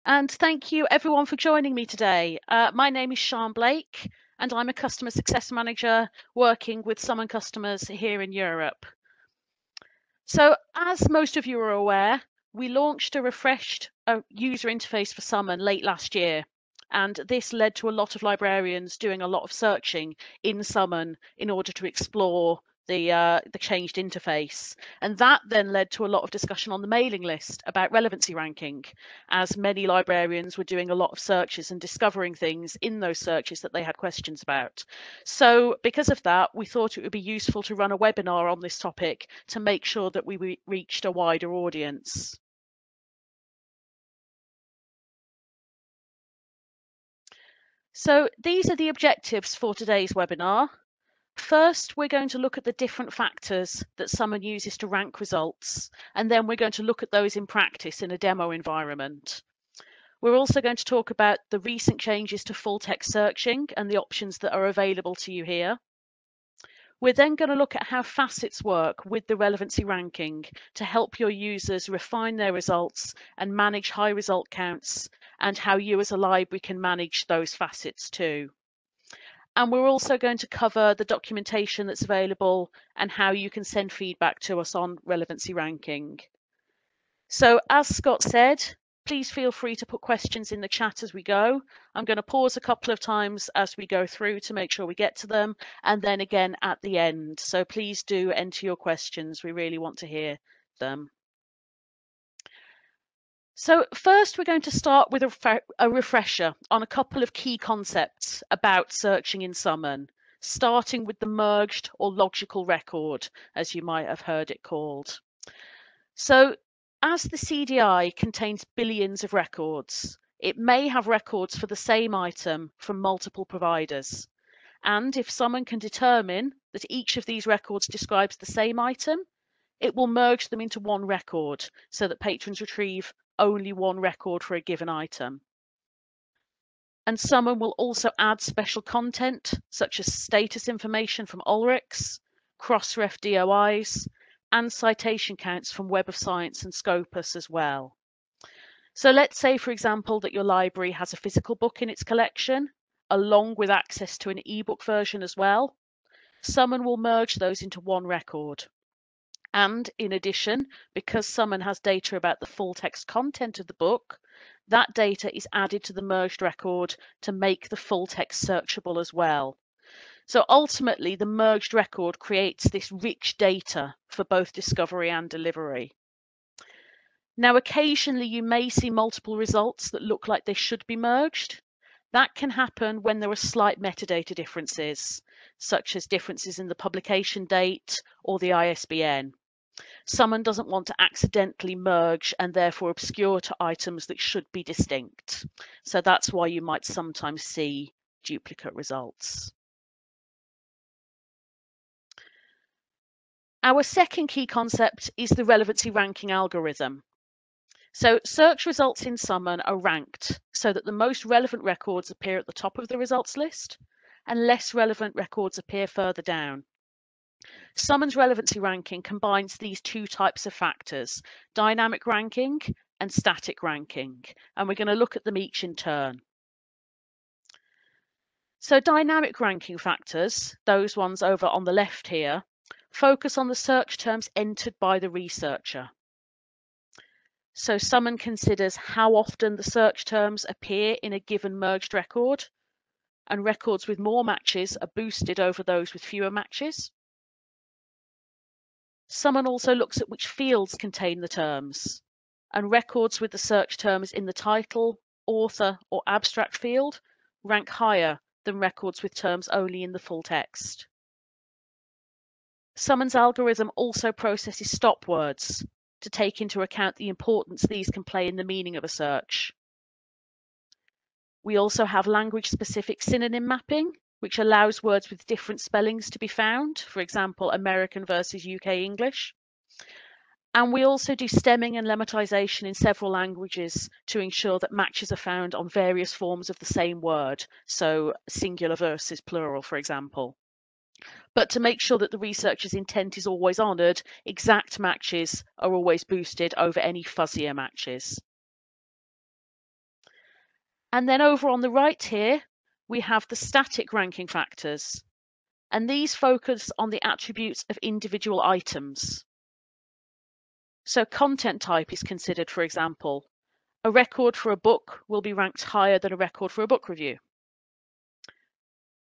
And thank you everyone for joining me today. My name is Sian Blake, and I'm a customer success manager working with Summon customers here in Europe. So, as most of you are aware, we launched a refreshed user interface for Summon late last year. And this led to a lot of librarians doing a lot of searching in Summon in order to explore the changed interface. And that then led to a lot of discussion on the mailing list about relevancy ranking, as many librarians were doing a lot of searches and discovering things in those searches that they had questions about. So because of that, we thought it would be useful to run a webinar on this topic to make sure that we reached a wider audience. So these are the objectives for today's webinar. First, we're going to look at the different factors that Summon uses to rank results, and then we're going to look at those in practice in a demo environment. We're also going to talk about the recent changes to full text searching and the options that are available to you here. We're then going to look at how facets work with the relevancy ranking to help your users refine their results and manage high result counts, and how you as a library can manage those facets too. And we're also going to cover the documentation that's available and how you can send feedback to us on relevancy ranking. So as Scott said, please feel free to put questions in the chat as we go. I'm going to pause a couple of times as we go through to make sure we get to them, and then again at the end. So please do enter your questions. We really want to hear them. So first, we're going to start with a refresher on a couple of key concepts about searching in Summon, starting with the merged or logical record, as you might have heard it called. So as the CDI contains billions of records, it may have records for the same item from multiple providers. And if someone can determine that each of these records describes the same item, it will merge them into one record so that patrons retrieve only one record for a given item. And someone will also add special content such as status information from Ulrichs, cross-ref DOIs, and citation counts from Web of Science and Scopus as well. So let's say, for example, that your library has a physical book in its collection, along with access to an ebook version as well. Summon will merge those into one record. And in addition, because Summon has data about the full text content of the book, that data is added to the merged record to make the full text searchable as well. So ultimately, the merged record creates this rich data for both discovery and delivery. Now, occasionally you may see multiple results that look like they should be merged. That can happen when there are slight metadata differences, such as differences in the publication date or the ISBN. Summon doesn't want to accidentally merge and therefore obscure to items that should be distinct. So that's why you might sometimes see duplicate results. Our second key concept is the relevancy ranking algorithm. So search results in Summon are ranked so that the most relevant records appear at the top of the results list and less relevant records appear further down. Summon's relevancy ranking combines these two types of factors, dynamic ranking and static ranking, and we're going to look at them each in turn. So dynamic ranking factors, those ones over on the left here, focus on the search terms entered by the researcher. So Summon considers how often the search terms appear in a given merged record, and records with more matches are boosted over those with fewer matches. Summon also looks at which fields contain the terms, and records with the search terms in the title, author, or abstract field rank higher than records with terms only in the full text. Summon's algorithm also processes stop words to take into account the importance these can play in the meaning of a search. We also have language-specific synonym mapping, which allows words with different spellings to be found, for example, American versus UK English. And we also do stemming and lemmatization in several languages to ensure that matches are found on various forms of the same word, so singular versus plural, for example. But to make sure that the researcher's intent is always honoured, exact matches are always boosted over any fuzzier matches. And then over on the right here, we have the static ranking factors. And these focus on the attributes of individual items. So content type is considered, for example. A record for a book will be ranked higher than a record for a book review.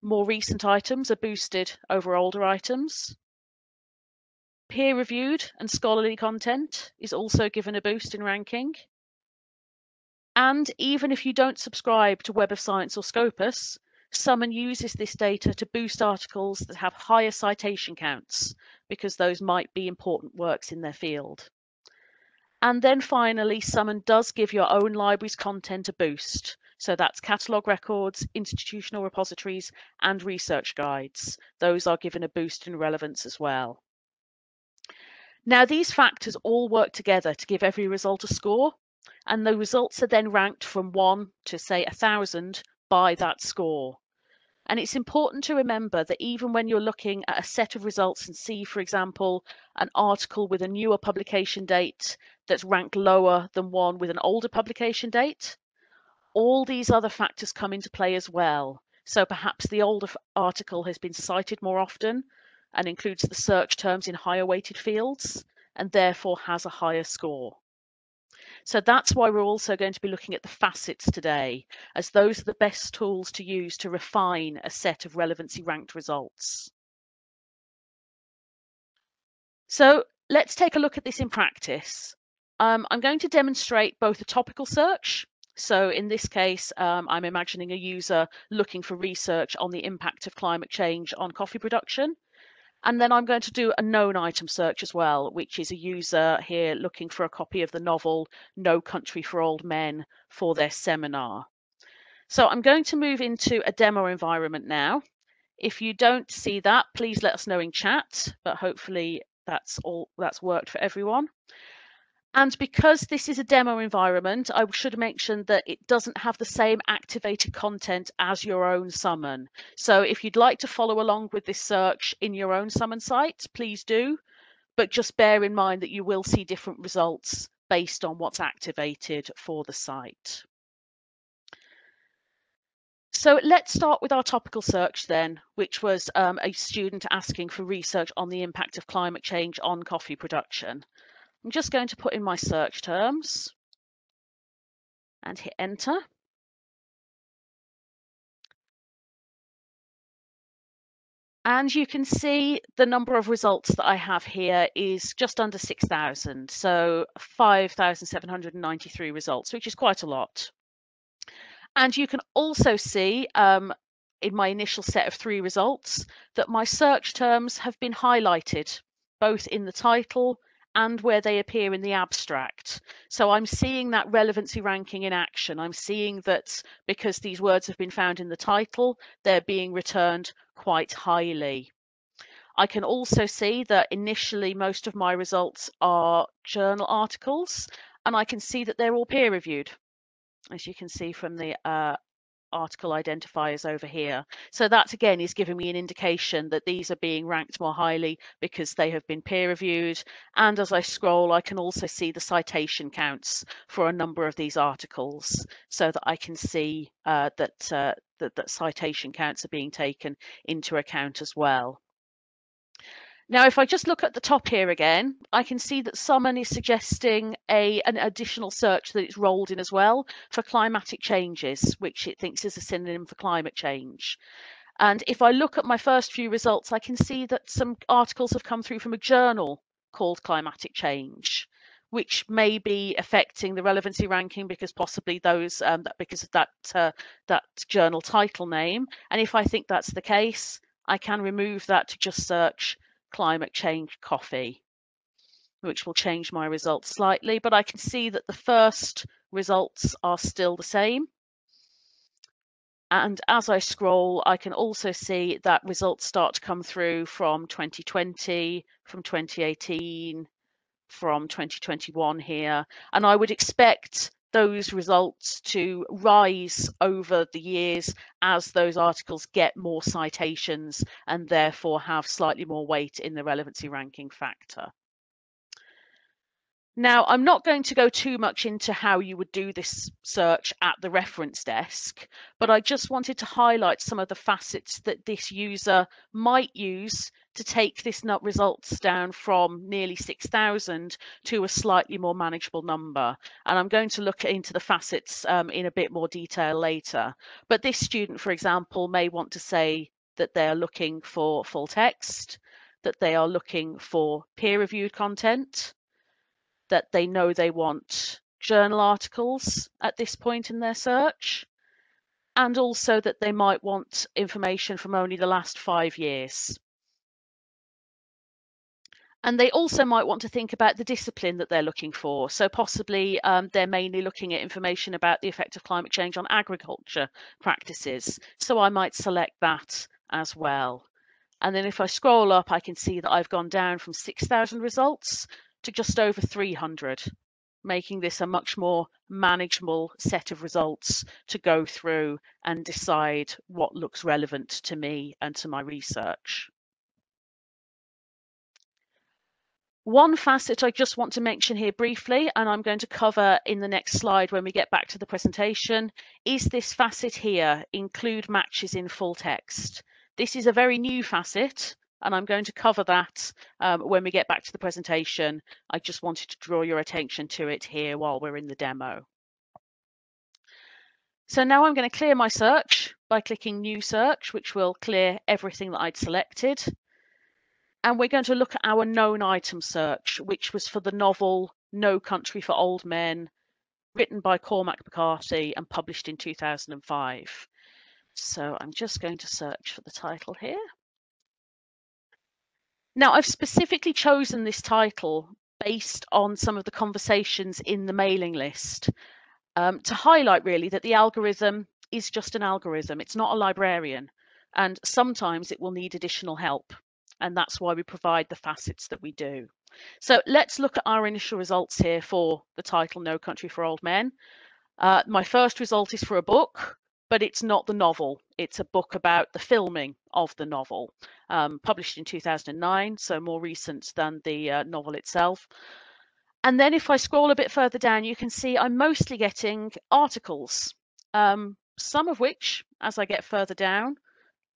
More recent items are boosted over older items. Peer-reviewed and scholarly content is also given a boost in ranking. And even if you don't subscribe to Web of Science or Scopus, Summon uses this data to boost articles that have higher citation counts, because those might be important works in their field. And then finally, Summon does give your own library's content a boost. So that's catalogue records, institutional repositories, and research guides. Those are given a boost in relevance as well. Now, these factors all work together to give every result a score, and the results are then ranked from 1 to, say, 1,000 by that score. And it's important to remember that even when you're looking at a set of results and see, for example, an article with a newer publication date that's ranked lower than one with an older publication date, all these other factors come into play as well. So perhaps the older article has been cited more often and includes the search terms in higher weighted fields and therefore has a higher score. So that's why we're also going to be looking at the facets today, as those are the best tools to use to refine a set of relevancy ranked results. So let's take a look at this in practice. I'm going to demonstrate both a topical search. So in this case, I'm imagining a user looking for research on the impact of climate change on coffee production. And then I'm going to do a known item search as well, which is a user here looking for a copy of the novel No Country for Old Men for their seminar. So I'm going to move into a demo environment now. If you don't see that, please let us know in chat, but hopefully that's worked for everyone. And because this is a demo environment, I should mention that it doesn't have the same activated content as your own Summon. So if you'd like to follow along with this search in your own Summon site, please do. But just bear in mind that you will see different results based on what's activated for the site. So let's start with our topical search then, which was a student asking for research on the impact of climate change on coffee production. I'm just going to put in my search terms and hit enter. And you can see the number of results that I have here is just under 6,000, so 5,793 results, which is quite a lot. And you can also see in my initial set of 3 results that my search terms have been highlighted, both in the title and where they appear in the abstract. So I'm seeing that relevancy ranking in action. I'm seeing that because these words have been found in the title, they're being returned quite highly. I can also see that initially most of my results are journal articles, and I can see that they're all peer reviewed, as you can see from the article identifiers over here. So that again is giving me an indication that these are being ranked more highly because they have been peer reviewed. And as I scroll, I can also see the citation counts for a number of these articles, so that I can see that citation counts are being taken into account as well. Now, if I just look at the top here again, I can see that Summon is suggesting an additional search that it's rolled in as well for climatic changes, which it thinks is a synonym for climate change. And if I look at my first few results, I can see that some articles have come through from a journal called Climatic Change, which may be affecting the relevancy ranking because possibly those because of that journal title name. And if I think that's the case, I can remove that to just search climate change coffee, which will change my results slightly, but I can see that the first results are still the same. And as I scroll, I can also see that results start to come through from 2020, from 2018, from 2021 here. And I would expect those results to rise over the years as those articles get more citations and therefore have slightly more weight in the relevancy ranking factor. Now, I'm not going to go too much into how you would do this search at the reference desk, but I just wanted to highlight some of the facets that this user might use to take this results down from nearly 6,000 to a slightly more manageable number. And I'm going to look into the facets in a bit more detail later. But this student, for example, may want to say that they're looking for full text, that they are looking for peer-reviewed content, that they know they want journal articles at this point in their search, and also that they might want information from only the last 5 years. And they also might want to think about the discipline that they're looking for. So possibly they're mainly looking at information about the effect of climate change on agriculture practices. So I might select that as well. And then if I scroll up, I can see that I've gone down from 6,000 results to just over 300. Making this a much more manageable set of results to go through and decide what looks relevant to me and to my research. One facet I just want to mention here briefly, and I'm going to cover in the next slide when we get back to the presentation, is this facet here, include matches in full text. This is a very new facet, and I'm going to cover that when we get back to the presentation. I just wanted to draw your attention to it here while we're in the demo. So now I'm going to clear my search by clicking New Search, which will clear everything that I'd selected. And we're going to look at our known item search, which was for the novel No Country for Old Men, written by Cormac McCarthy and published in 2005. So I'm just going to search for the title here. Now, I've specifically chosen this title based on some of the conversations in the mailing list to highlight really that the algorithm is just an algorithm. It's not a librarian, and sometimes it will need additional help. And that's why we provide the facets that we do. So let's look at our initial results here for the title No Country for Old Men. My first result is for a book, but it's not the novel. It's a book about the filming of the novel, published in 2009, so more recent than the novel itself. And then if I scroll a bit further down, you can see I'm mostly getting articles, some of which, as I get further down,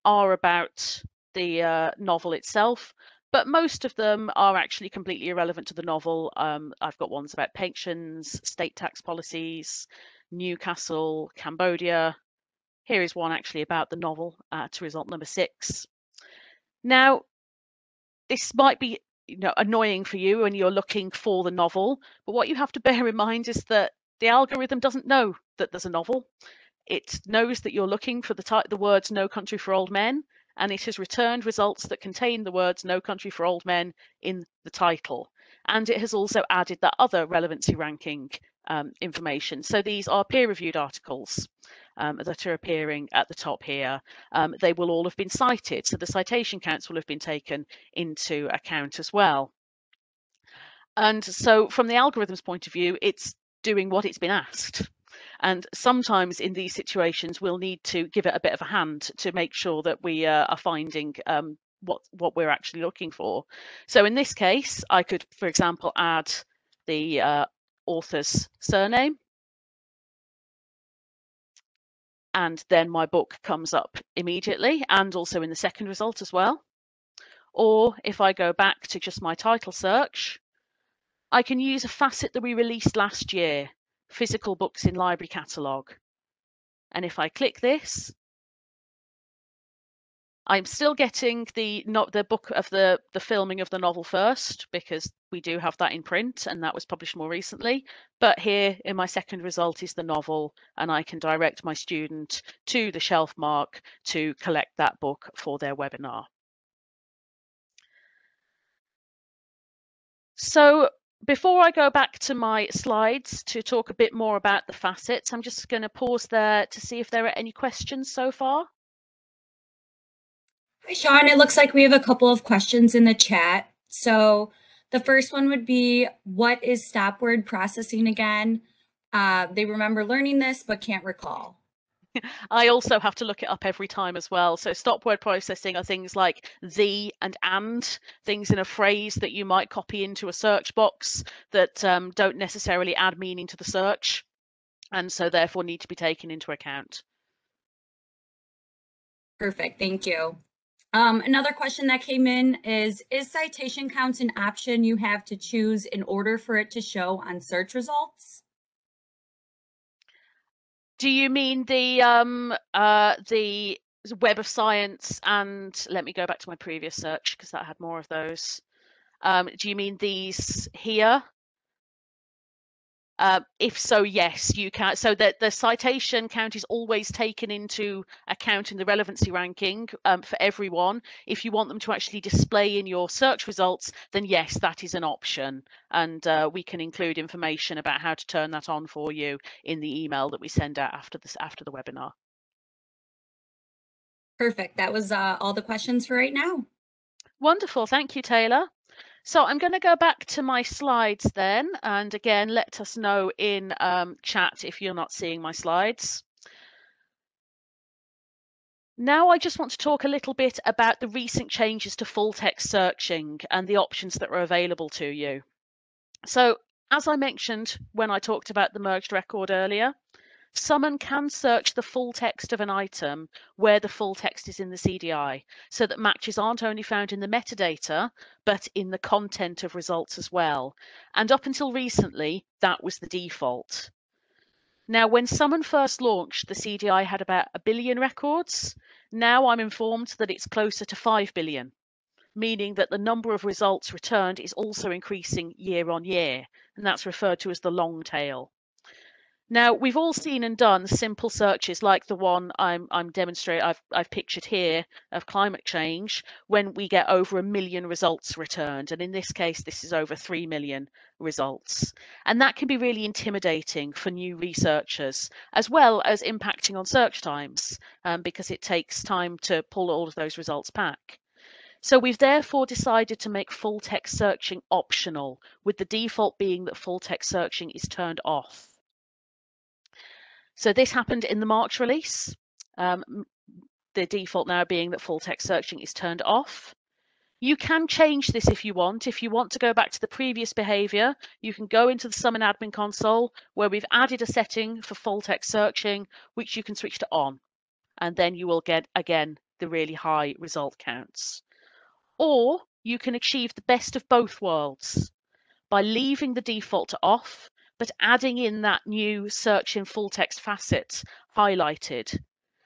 are about the novel itself, but most of them are actually completely irrelevant to the novel. I've got ones about pensions, state tax policies, Newcastle, Cambodia. Here is one actually about the novel to result number 6. Now, this might be annoying for you when you're looking for the novel, but what you have to bear in mind is that the algorithm doesn't know that there's a novel. It knows that you're looking for the words No Country for Old Men, and it has returned results that contain the words No Country for Old Men in the title. And it has also added that other relevancy ranking information. So these are peer-reviewed articles that are appearing at the top here. They will all have been cited, so the citation counts will have been taken into account as well. And so from the algorithm's point of view, it's doing what it's been asked. And sometimes in these situations, we'll need to give it a bit of a hand to make sure that we are finding what we're actually looking for. So in this case, I could, for example, add the author's surname. And then my book comes up immediately and also in the second result as well. Or if I go back to just my title search, I can use a facet that we released last year, physical books in library catalogue. And if I click this, I'm still getting the book of the filming of the novel first, because we do have that in print and that was published more recently. But here in my second result is the novel, and I can direct my student to the shelf mark to collect that book for their webinar. So before I go back to my slides to talk a bit more about the facets, I'm just going to pause there to see if there are any questions so far. Hi, Sean. It looks like we have a couple of questions in the chat. So the first one would be, what is stop word processing again? They remember learning this, but can't recall. I also have to look it up every time as well. So stop word processing are things like the and, things in a phrase that you might copy into a search box that don't necessarily add meaning to the search, and so therefore need to be taken into account. Perfect, thank you. Another question that came in is citation counts an option you have to choose in order for it to show on search results? Do you mean the Web of Science, and let me go back to my previous search because that had more of those. Do you mean these here? If so, yes, you can. So that the citation count is always taken into account in the relevancy ranking for everyone. If you want them to actually display in your search results, then yes, that is an option. And we can include information about how to turn that on for you in the email that we send out after the webinar. Perfect, that was all the questions for right now. Wonderful, thank you, Taylor. So I'm going to go back to my slides then, and again, let us know in chat if you're not seeing my slides. Now I just want to talk a little bit about the recent changes to full text searching and the options that are available to you. So as I mentioned when I talked about the merged record earlier, someone can search the full text of an item where the full text is in the CDI, so that matches aren't only found in the metadata, but in the content of results as well. And up until recently, that was the default. Now, when Summon first launched, the CDI had about 1 billion records. Now I'm informed that it's closer to 5 billion, meaning that the number of results returned is also increasing year on year, and that's referred to as the long tail. Now, we've all seen and done simple searches like the one I've pictured here of climate change, when we get over 1 million results returned. And in this case, this is over 3 million results. And that can be really intimidating for new researchers, as well as impacting on search times, because it takes time to pull all of those results back. So we've therefore decided to make full text searching optional, with the default being that full text searching is turned off. So this happened in the March release, the default now being that full text searching is turned off. You can change this if you want. If you want to go back to the previous behavior, you can go into the Summon admin console where we've added a setting for full text searching, which you can switch to on. And then you will get, again, the really high result counts. Or you can achieve the best of both worlds by leaving the default to off, but adding in that new search in full text facet highlighted.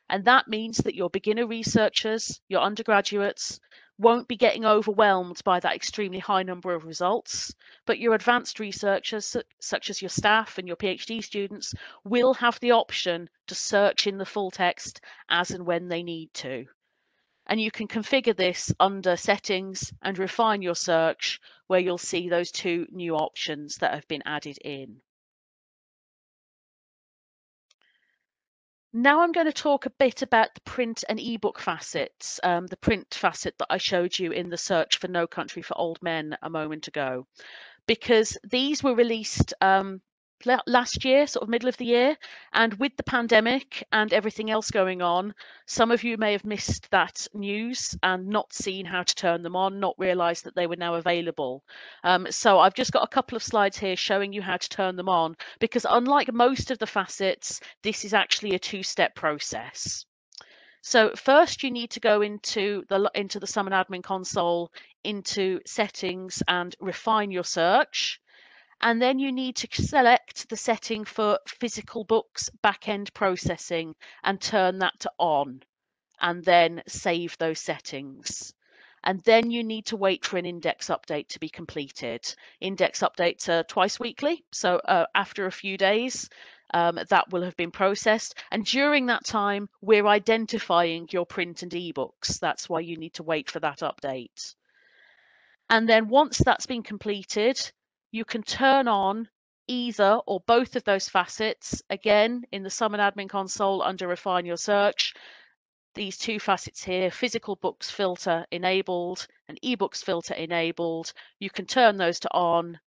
And that means that your beginner researchers, your undergraduates, won't be getting overwhelmed by that extremely high number of results, but your advanced researchers, such as your staff and your PhD students, will have the option to search in the full text as and when they need to. And you can configure this under settings and refine your search, where you'll see those two new options that have been added in. Now I'm going to talk a bit about the print and ebook facets, the print facet that I showed you in the search for No Country for Old Men a moment ago, because these were released last year, sort of middle of the year, and with the pandemic and everything else going on, some of you may have missed that news and not seen how to turn them on, not realized that they were now available. So I've just got a couple of slides here showing you how to turn them on, because unlike most of the facets, this is actually a two-step process. So first you need to go into the Summon admin console, into settings, and refine your search. And then you need to select the setting for physical books backend processing and turn that to on, and then save those settings. And then you need to wait for an index update to be completed. Index updates are twice weekly, so after a few days, that will have been processed. And during that time, we're identifying your print and ebooks. That's why you need to wait for that update. And then once that's been completed, you can turn on either or both of those facets, again, in the Summon admin console under Refine Your Search. These two facets here, physical books filter enabled and ebooks filter enabled. You can turn those to on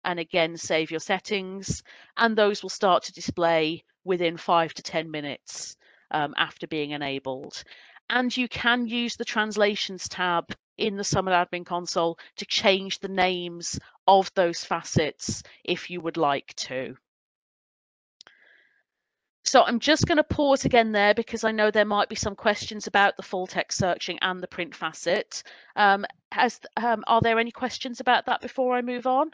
and again save your settings, and those will start to display within 5 to 10 minutes. after being enabled. And you can use the translations tab in the Summon Admin Console to change the names of those facets if you would like to. So I'm just going to pause again there because I know there might be some questions about the full text searching and the print facet. Are there any questions about that before I move on?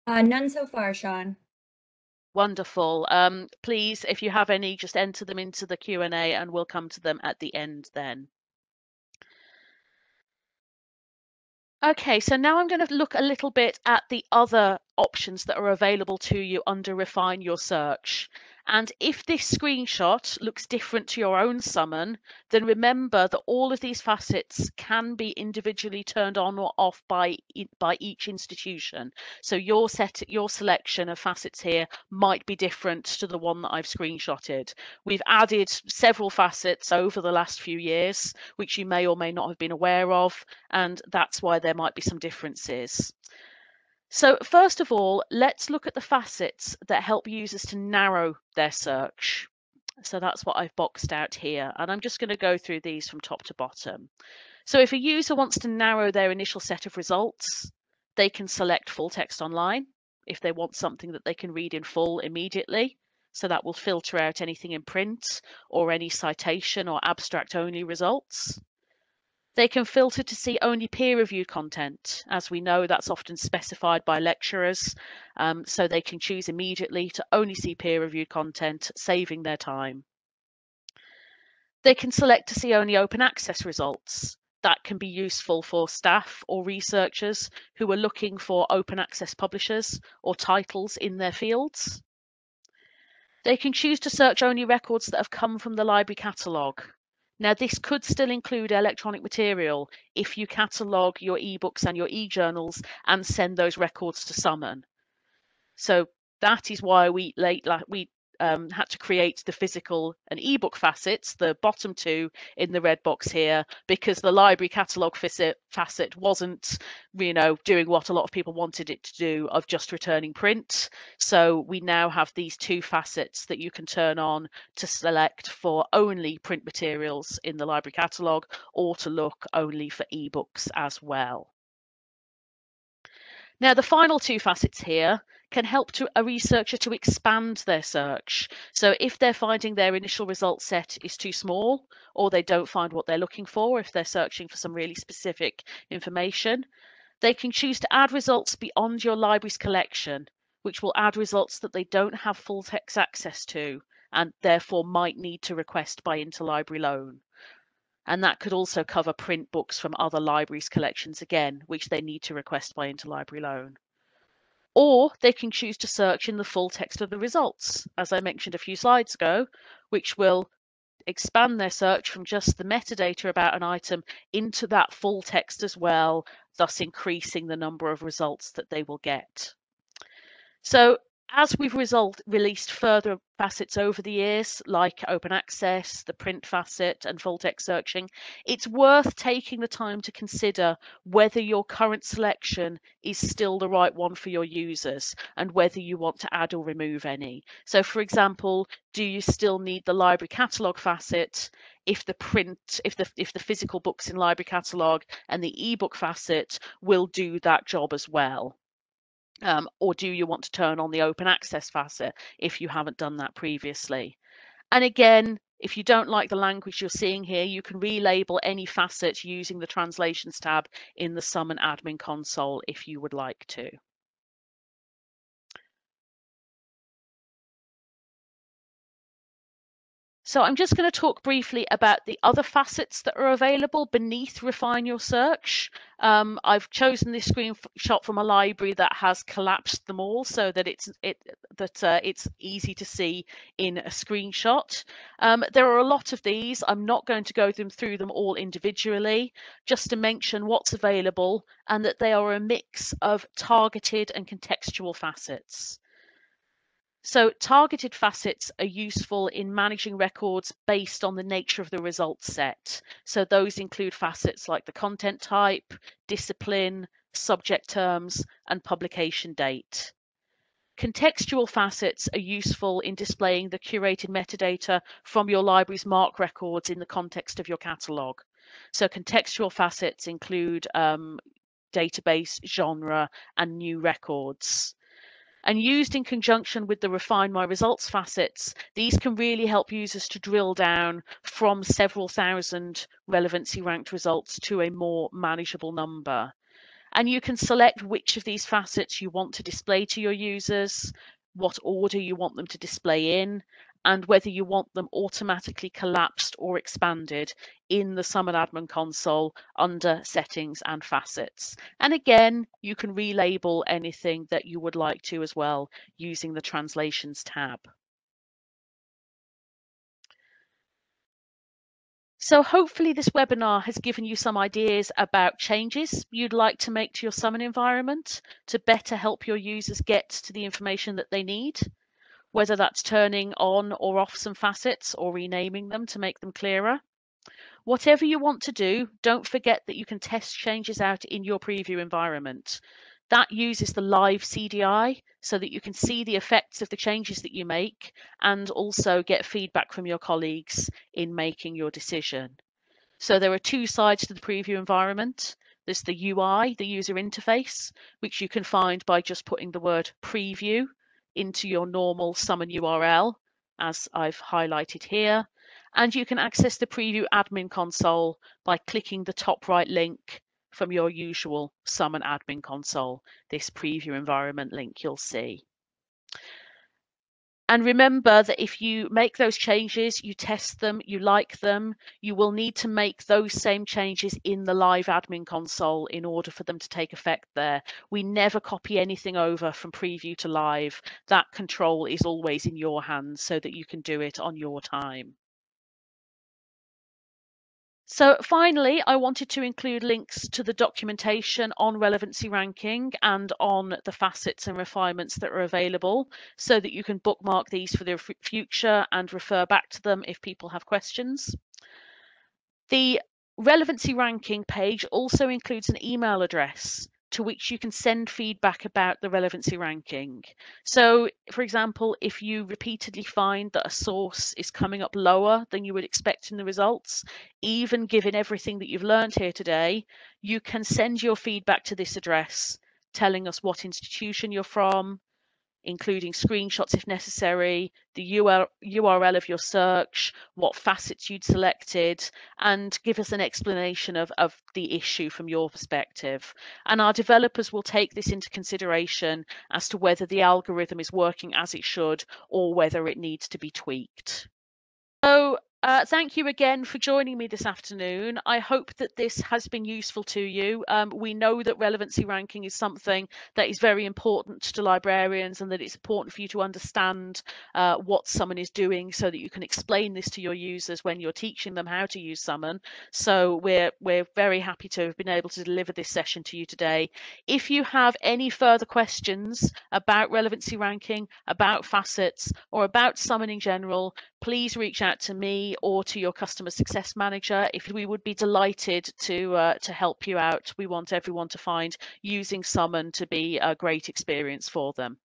None so far, Sean. Wonderful. Please, if you have any, just enter them into the Q&A and we'll come to them at the end then. Okay, so now I'm going to look a little bit at the other options that are available to you under Refine Your Search. And if this screenshot looks different to your own summon, then remember that all of these facets can be individually turned on or off by each institution. So your selection of facets here might be different to the one that I've screenshotted. We've added several facets over the last few years, which you may or may not have been aware of, and that's why there might be some differences. So first of all, let's look at the facets that help users to narrow their search. So that's what I've boxed out here, and I'm just going to go through these from top to bottom. So if a user wants to narrow their initial set of results, they can select full text online if they want something that they can read in full immediately. So that will filter out anything in print or any citation or abstract only results. They can filter to see only peer-reviewed content. As we know, that's often specified by lecturers, so they can choose immediately to only see peer-reviewed content, saving their time. They can select to see only open access results. That can be useful for staff or researchers who are looking for open access publishers or titles in their fields. They can choose to search only records that have come from the library catalogue. Now, this could still include electronic material if you catalogue your ebooks and your e-journals and send those records to Summon. So that is why we had to create the physical and ebook facets, the bottom two in the red box here, because the library catalogue facet wasn't, doing what a lot of people wanted it to do of just returning print. So we now have these two facets that you can turn on to select for only print materials in the library catalogue or to look only for ebooks as well. Now, the final two facets here can help a researcher to expand their search. So if they're finding their initial result set is too small, or they don't find what they're looking for, if they're searching for some really specific information, they can choose to add results beyond your library's collection, which will add results that they don't have full text access to, and therefore might need to request by interlibrary loan. And that could also cover print books from other libraries' collections again, which they need to request by interlibrary loan. Or they can choose to search in the full text of the results, as I mentioned a few slides ago, which will expand their search from just the metadata about an item into that full text as well, thus increasing the number of results that they will get. So as we've released further facets over the years, like open access, the print facet, and full text searching, it's worth taking the time to consider whether your current selection is still the right one for your users and whether you want to add or remove any. So for example, do you still need the library catalogue facet if the physical books in library catalogue and the ebook facet will do that job as well? Or do you want to turn on the open access facet if you haven't done that previously? And again, if you don't like the language you're seeing here, you can relabel any facet using the translations tab in the Summon Admin Console if you would like to. So I'm just going to talk briefly about the other facets that are available beneath Refine Your Search. I've chosen this screenshot from a library that has collapsed them all so that it's easy to see in a screenshot. There are a lot of these. I'm not going to go through them all individually, just to mention what's available and that they are a mix of targeted and contextual facets. So targeted facets are useful in managing records based on the nature of the results set. So those include facets like the content type, discipline, subject terms, and publication date. Contextual facets are useful in displaying the curated metadata from your library's MARC records in the context of your catalogue. So contextual facets include database, genre, and new records. And used in conjunction with the Refine My Results facets, these can really help users to drill down from several thousand relevancy ranked results to a more manageable number. And you can select which of these facets you want to display to your users, what order you want them to display in, and whether you want them automatically collapsed or expanded in the Summon Admin console under Settings and Facets. And again, you can relabel anything that you would like to as well using the Translations tab. So hopefully this webinar has given you some ideas about changes you'd like to make to your Summon environment to better help your users get to the information that they need, whether that's turning on or off some facets or renaming them to make them clearer. Whatever you want to do, don't forget that you can test changes out in your preview environment. That uses the live CDI so that you can see the effects of the changes that you make and also get feedback from your colleagues in making your decision. So there are two sides to the preview environment. There's the UI, the user interface, which you can find by just putting the word preview into your normal Summon URL, as I've highlighted here. And you can access the preview admin console by clicking the top right link from your usual Summon admin console, this preview environment link you'll see. And remember that if you make those changes, you test them, you like them, you will need to make those same changes in the live admin console in order for them to take effect there. We never copy anything over from preview to live. That control is always in your hands so that you can do it on your time. So finally, I wanted to include links to the documentation on relevancy ranking and on the facets and refinements that are available so that you can bookmark these for the future and refer back to them if people have questions. The relevancy ranking page also includes an email address to which you can send feedback about the relevancy ranking. So, for example, if you repeatedly find that a source is coming up lower than you would expect in the results, even given everything that you've learned here today, you can send your feedback to this address, telling us what institution you're from, including screenshots if necessary, the URL of your search, what facets you'd selected, and give us an explanation of the issue from your perspective. And our developers will take this into consideration as to whether the algorithm is working as it should or whether it needs to be tweaked. So thank you again for joining me this afternoon. I hope that this has been useful to you. We know that relevancy ranking is something that is very important to librarians and that it's important for you to understand what Summon is doing so that you can explain this to your users when you're teaching them how to use Summon. So we're very happy to have been able to deliver this session to you today. If you have any further questions about relevancy ranking, about facets, or about Summon in general, please reach out to me or to your customer success manager. If we would be delighted to help you out. We want everyone to find using Summon to be a great experience for them.